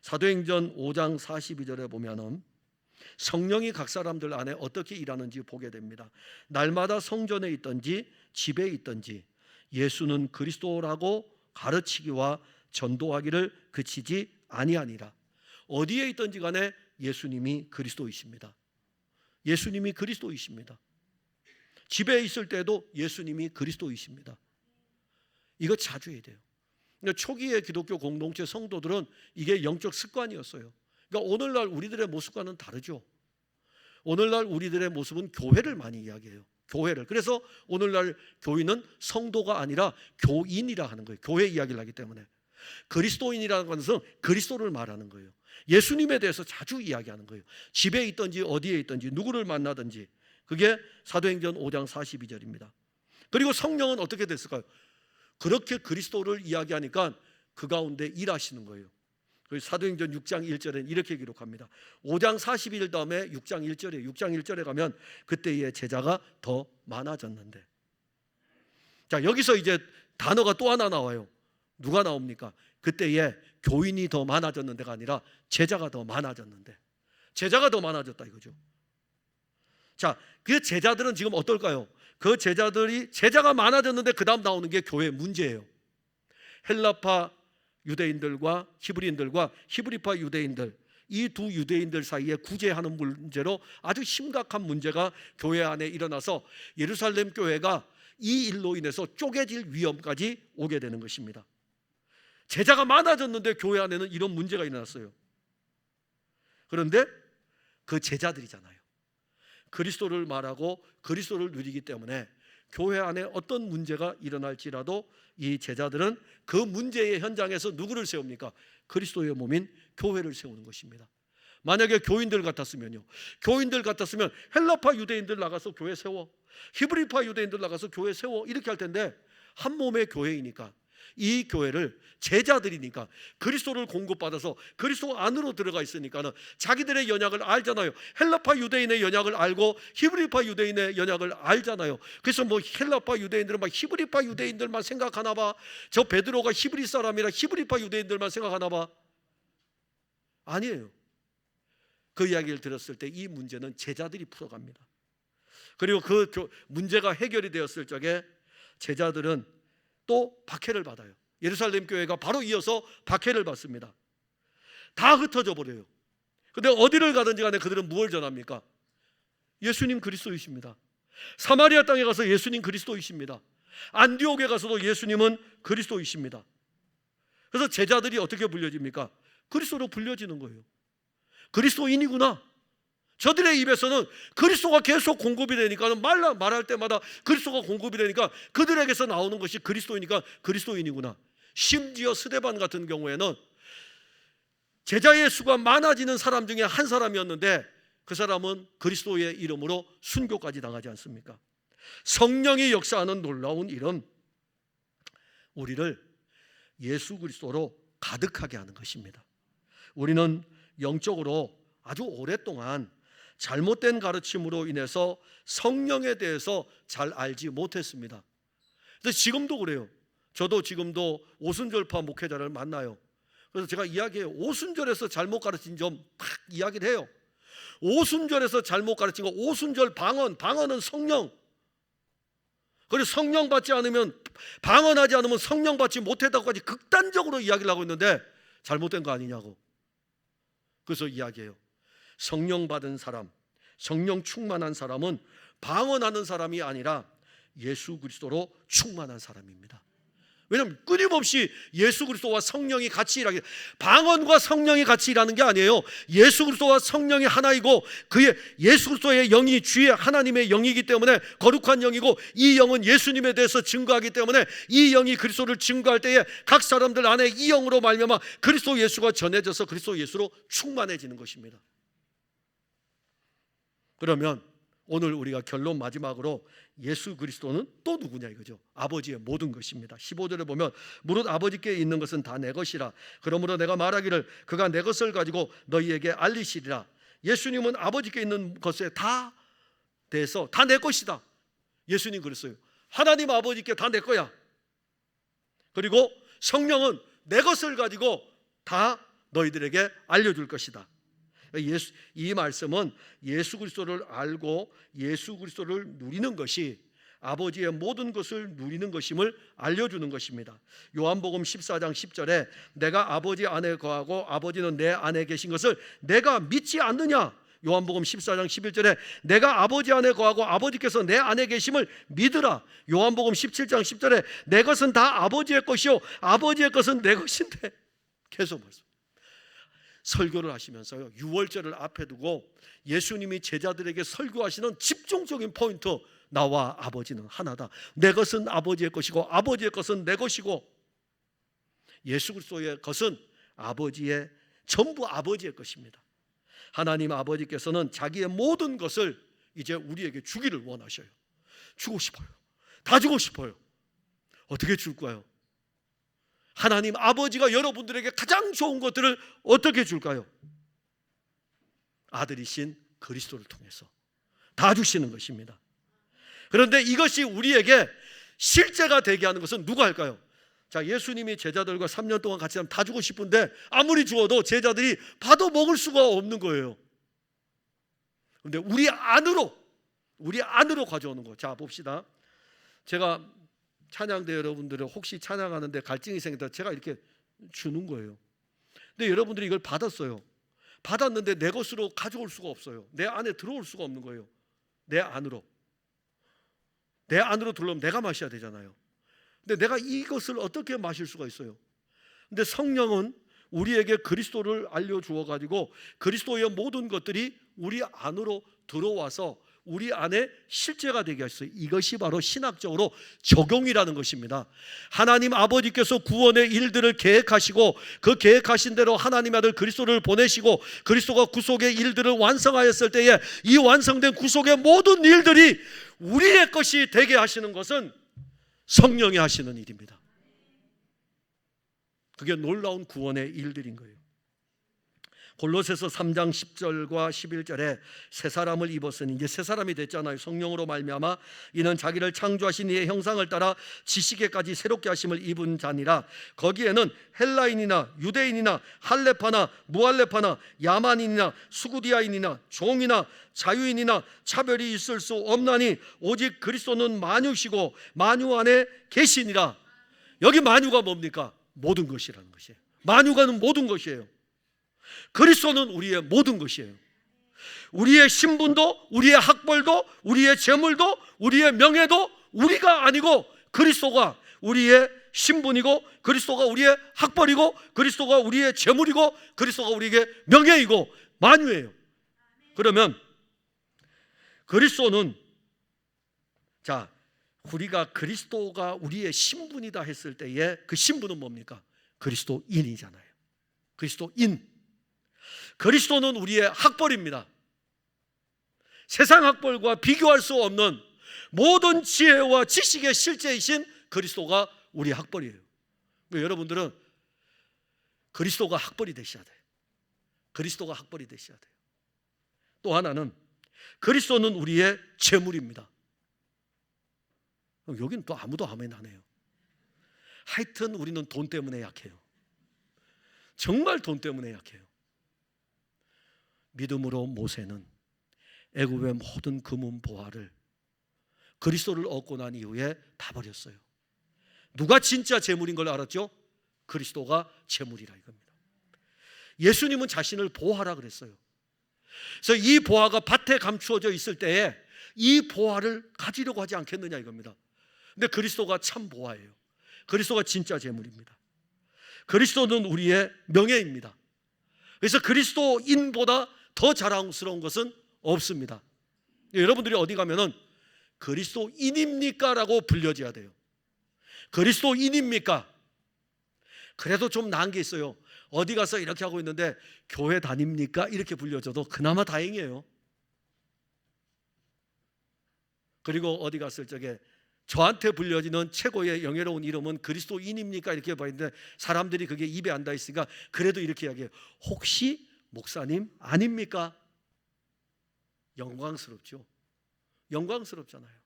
A: 사도행전 5장 42절에 보면은 성령이 각 사람들 안에 어떻게 일하는지 보게 됩니다. 날마다 성전에 있든지 집에 있든지 예수는 그리스도라고 가르치기와 전도하기를 그치지 아니하니라. 어디에 있든지 간에 예수님이 그리스도이십니다. 예수님이 그리스도이십니다. 집에 있을 때도 예수님이 그리스도이십니다. 이거 자주 해야 돼요. 초기의 기독교 공동체 성도들은 이게 영적 습관이었어요. 그러니까 오늘날 우리들의 모습과는 다르죠. 오늘날 우리들의 모습은 교회를 많이 이야기해요. 교회를. 그래서 오늘날 교인은 성도가 아니라 교인이라 하는 거예요. 교회 이야기를 하기 때문에. 그리스도인이라는 것은 그리스도를 말하는 거예요. 예수님에 대해서 자주 이야기하는 거예요. 집에 있든지 어디에 있든지 누구를 만나든지. 그게 사도행전 5장 42절입니다. 그리고 성령은 어떻게 됐을까요? 그렇게 그리스도를 이야기하니까 그 가운데 일하시는 거예요. 사도행전 6장 1절에 이렇게 기록합니다. 5장 42절 다음에 6장 1절에 가면 그때의 제자가 더 많아졌는데. 자, 여기서 이제 단어가 또 하나 나와요. 누가 나옵니까? 그때에 교인이 더 많아졌는데가 아니라 제자가 더 많아졌는데. 제자가 더 많아졌다 이거죠. 자, 그 제자들은 지금 어떨까요? 그 제자가 많아졌는데 그 다음 나오는 게 교회 문제예요. 헬라파 유대인들과 히브리인들과 히브리파 유대인들, 이 두 유대인들 사이에 구제하는 문제로 아주 심각한 문제가 교회 안에 일어나서 예루살렘 교회가 이 일로 인해서 쪼개질 위험까지 오게 되는 것입니다. 제자가 많아졌는데 교회 안에는 이런 문제가 일어났어요. 그런데 그 제자들이잖아요. 그리스도를 말하고 그리스도를 누리기 때문에 교회 안에 어떤 문제가 일어날지라도 이 제자들은 그 문제의 현장에서 누구를 세웁니까? 그리스도의 몸인 교회를 세우는 것입니다. 만약에 교인들 같았으면요, 교인들 같았으면 헬라파 유대인들 나가서 교회 세워, 히브리파 유대인들 나가서 교회 세워 이렇게 할 텐데 한 몸의 교회이니까 이 교회를 제자들이니까 그리스도를 공급받아서 그리스도 안으로 들어가 있으니까는 자기들의 연약을 알잖아요. 헬라파 유대인의 연약을 알고 히브리파 유대인의 연약을 알잖아요. 그래서 뭐 헬라파 유대인들은 막 히브리파 유대인들만 생각하나 봐. 저 베드로가 히브리 사람이라 히브리파 유대인들만 생각하나 봐. 아니에요. 그 이야기를 들었을 때 이 문제는 제자들이 풀어갑니다. 그리고 그 문제가 해결이 되었을 적에 제자들은 또 박해를 받아요. 예루살렘 교회가 바로 이어서 박해를 받습니다. 다 흩어져 버려요. 근데 어디를 가든지 간에 그들은 무엇을 전합니까? 예수님 그리스도이십니다. 사마리아 땅에 가서 예수님 그리스도이십니다. 안디옥에 가서도 예수님은 그리스도이십니다. 그래서 제자들이 어떻게 불려집니까? 그리스도로 불려지는 거예요. 그리스도인이구나. 저들의 입에서는 그리스도가 계속 공급이 되니까 말할 때마다 그리스도가 공급이 되니까 그들에게서 나오는 것이 그리스도이니까 그리스도인이구나. 심지어 스데반 같은 경우에는 제자의 수가 많아지는 사람 중에 한 사람이었는데 그 사람은 그리스도의 이름으로 순교까지 당하지 않습니까? 성령이 역사하는 놀라운 일은 우리를 예수 그리스도로 가득하게 하는 것입니다. 우리는 영적으로 아주 오랫동안 잘못된 가르침으로 인해서 성령에 대해서 잘 알지 못했습니다. 그래서 지금도 그래요. 저도 지금도 오순절파 목회자를 만나요. 그래서 제가 이야기해요. 오순절에서 잘못 가르친 점 막 이야기를 해요. 오순절에서 잘못 가르친 거, 오순절 방언은 성령. 그리고 성령 받지 않으면, 방언하지 않으면 성령 받지 못했다고까지 극단적으로 이야기를 하고 있는데 잘못된 거 아니냐고. 그래서 이야기해요. 성령 받은 사람, 성령 충만한 사람은 방언하는 사람이 아니라 예수 그리스도로 충만한 사람입니다. 왜냐하면 끊임없이 예수 그리스도와 성령이 같이 일하게, 방언과 성령이 같이 일하는 게 아니에요. 예수 그리스도와 성령이 하나이고 그의 예수 그리스도의 영이 주의 하나님의 영이기 때문에 거룩한 영이고, 이 영은 예수님에 대해서 증거하기 때문에 이 영이 그리스도를 증거할 때에 각 사람들 안에 이 영으로 말미암아 그리스도 예수가 전해져서 그리스도 예수로 충만해지는 것입니다. 그러면 오늘 우리가 결론 마지막으로 예수 그리스도는 또 누구냐 이거죠. 아버지의 모든 것입니다. 15절에 보면 무릇 아버지께 있는 것은 다 내 것이라. 그러므로 내가 말하기를 그가 내 것을 가지고 너희에게 알리시리라. 예수님은 아버지께 있는 것에 다 대해서 다 내 것이다. 예수님 그랬어요. 하나님 아버지께 다 내 거야. 그리고 성령은 내 것을 가지고 다 너희들에게 알려줄 것이다. 이 말씀은 예수 그리스도를 알고 예수 그리스도를 누리는 것이 아버지의 모든 것을 누리는 것임을 알려주는 것입니다. 요한복음 14장 10절에 내가 아버지 안에 거하고 아버지는 내 안에 계신 것을 내가 믿지 않느냐. 요한복음 14장 11절에 내가 아버지 안에 거하고 아버지께서 내 안에 계심을 믿으라. 요한복음 17장 10절에 내 것은 다 아버지의 것이요 아버지의 것은 내 것인데. 계속 말씀. 설교를 하시면서요, 유월절을 앞에 두고 예수님이 제자들에게 설교하시는 집중적인 포인트, 나와 아버지는 하나다. 내 것은 아버지의 것이고 아버지의 것은 내 것이고, 예수 그리스도의 것은 아버지의, 전부 아버지의 것입니다. 하나님 아버지께서는 자기의 모든 것을 이제 우리에게 주기를 원하셔요. 주고 싶어요. 다 주고 싶어요. 어떻게 줄까요? 하나님 아버지가 여러분들에게 가장 좋은 것들을 어떻게 줄까요? 아들이신 그리스도를 통해서 다 주시는 것입니다. 그런데 이것이 우리에게 실제가 되게 하는 것은 누가 할까요? 자, 예수님이 제자들과 3년 동안 같이 하면 다 주고 싶은데 아무리 주어도 제자들이 봐도 먹을 수가 없는 거예요. 그런데 우리 안으로 가져오는 거. 자, 봅시다. 제가 찬양대 여러분들은 혹시 찬양하는데 갈증이 생겼다, 제가 이렇게 주는 거예요. 근데 여러분들이 이걸 받았어요. 받았는데 내 것으로 가져올 수가 없어요. 내 안에 들어올 수가 없는 거예요. 내 안으로 들어오면 내가 마셔야 되잖아요. 근데 내가 이것을 어떻게 마실 수가 있어요? 근데 성령은 우리에게 그리스도를 알려주어 가지고 그리스도의 모든 것들이 우리 안으로 들어와서 우리 안에 실제가 되게 하셨어요. 이것이 바로 신학적으로 적용이라는 것입니다. 하나님 아버지께서 구원의 일들을 계획하시고 그 계획하신 대로 하나님의 아들 그리스도를 보내시고 그리스도가 구속의 일들을 완성하였을 때에 이 완성된 구속의 모든 일들이 우리의 것이 되게 하시는 것은 성령이 하시는 일입니다. 그게 놀라운 구원의 일들인 거예요. 골로새서 3장 10절과 11절에 새 사람을 입었으니, 이제 새 사람이 됐잖아요. 성령으로 말미암아 이는 자기를 창조하신 이의 형상을 따라 지식에까지 새롭게 하심을 입은 자니라. 거기에는 헬라인이나 유대인이나 할레파나 무할레파나 야만인이나 수구디아인이나 종이나 자유인이나 차별이 있을 수 없나니 오직 그리스도는 만유시고 만유 안에 계시니라. 여기 만유가 뭡니까? 모든 것이라는 것이에요. 만유가는 모든 것이에요. 그리스도는 우리의 모든 것이에요. 우리의 신분도, 우리의 학벌도, 우리의 재물도, 우리의 명예도 우리가 아니고 그리스도가 우리의 신분이고, 그리스도가 우리의 학벌이고, 그리스도가 우리의 재물이고, 그리스도가 우리에게 명예이고 만유예요. 그러면 그리스도는, 자, 우리가 그리스도가 우리의 신분이다 했을 때에 그 신분은 뭡니까? 그리스도인이잖아요. 그리스도인. 그리스도는 우리의 학벌입니다. 세상 학벌과 비교할 수 없는 모든 지혜와 지식의 실제이신 그리스도가 우리의 학벌이에요. 여러분들은 그리스도가 학벌이 되셔야 돼요. 그리스도가 학벌이 되셔야 돼요. 또 하나는 그리스도는 우리의 재물입니다. 여기는 또 아무도 아멘 안 해요. 하여튼 우리는 돈 때문에 약해요. 정말 돈 때문에 약해요. 믿음으로 모세는 애굽의 모든 금은 보화를 그리스도를 얻고 난 이후에 다 버렸어요. 누가 진짜 재물인 걸 알았죠? 그리스도가 재물이라 이겁니다. 예수님은 자신을 보화라 그랬어요. 그래서 이 보화가 밭에 감추어져 있을 때에 이 보화를 가지려고 하지 않겠느냐 이겁니다. 근데 그리스도가 참 보화예요. 그리스도가 진짜 재물입니다. 그리스도는 우리의 명예입니다. 그래서 그리스도인보다 더 자랑스러운 것은 없습니다. 여러분들이 어디 가면은 그리스도인입니까? 라고 불려져야 돼요. 그리스도인입니까? 그래도 좀 나은 게 있어요. 어디 가서 이렇게 하고 있는데 교회 다닙니까? 이렇게 불려져도 그나마 다행이에요. 그리고 어디 갔을 적에 저한테 불려지는 최고의 영예로운 이름은 그리스도인입니까? 이렇게 봤는데 사람들이 그게 입에 안 닿아 있으니까 그래도 이렇게 이야기해요. 혹시 목사님 아닙니까? 영광스럽죠. 영광스럽잖아요.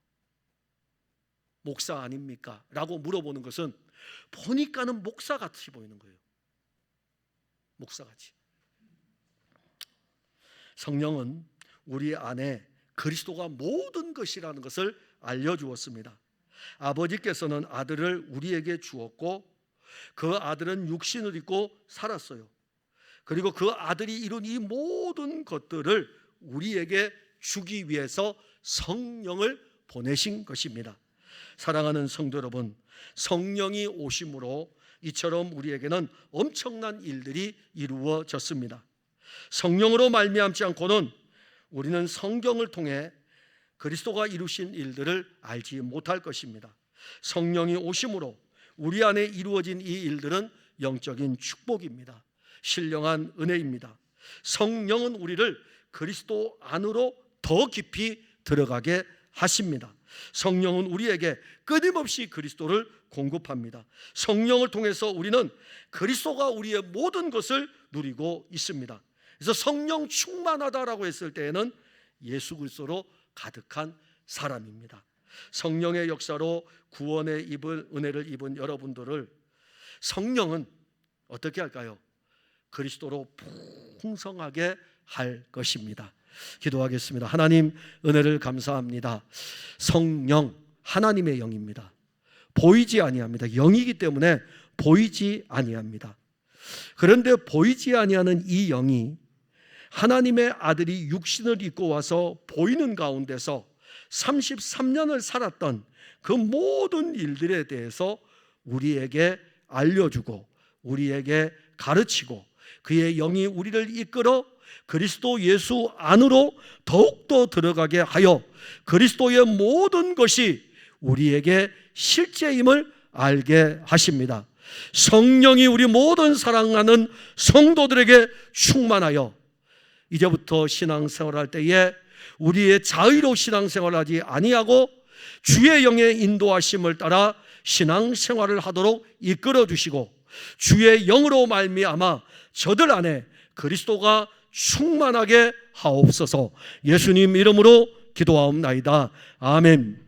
A: 목사 아닙니까? 라고 물어보는 것은 보니까는 목사같이 보이는 거예요. 목사같이. 성령은 우리 안에 그리스도가 모든 것이라는 것을 알려주었습니다. 아버지께서는 아들을 우리에게 주었고 그 아들은 육신을 입고 살았어요. 그리고 그 아들이 이룬 이 모든 것들을 우리에게 주기 위해서 성령을 보내신 것입니다. 사랑하는 성도 여러분, 성령이 오심으로 이처럼 우리에게는 엄청난 일들이 이루어졌습니다. 성령으로 말미암지 않고는 우리는 성경을 통해 그리스도가 이루신 일들을 알지 못할 것입니다. 성령이 오심으로 우리 안에 이루어진 이 일들은 영적인 축복입니다. 신령한 은혜입니다. 성령은 우리를 그리스도 안으로 더 깊이 들어가게 하십니다. 성령은 우리에게 끊임없이 그리스도를 공급합니다. 성령을 통해서 우리는 그리스도가 우리의 모든 것을 누리고 있습니다. 그래서 성령 충만하다라고 했을 때에는 예수 그리스도로 가득한 사람입니다. 성령의 역사로 구원의 은혜를 입은 여러분들을 성령은 어떻게 할까요? 그리스도로 풍성하게 할 것입니다. 기도하겠습니다. 하나님, 은혜를 감사합니다. 성령, 하나님의 영입니다. 보이지 아니합니다. 영이기 때문에 보이지 아니합니다. 그런데 보이지 아니하는 이 영이 하나님의 아들이 육신을 입고 와서 보이는 가운데서 33년을 살았던 그 모든 일들에 대해서 우리에게 알려주고 우리에게 가르치고 그의 영이 우리를 이끌어 그리스도 예수 안으로 더욱더 들어가게 하여 그리스도의 모든 것이 우리에게 실제임을 알게 하십니다. 성령이 우리 모든 사랑하는 성도들에게 충만하여 이제부터 신앙생활할 때에 우리의 자의로 신앙생활하지 아니하고 주의 영의 인도하심을 따라 신앙생활을 하도록 이끌어 주시고 주의 영으로 말미암아 저들 안에 그리스도가 충만하게 하옵소서. 예수님 이름으로 기도하옵나이다. 아멘.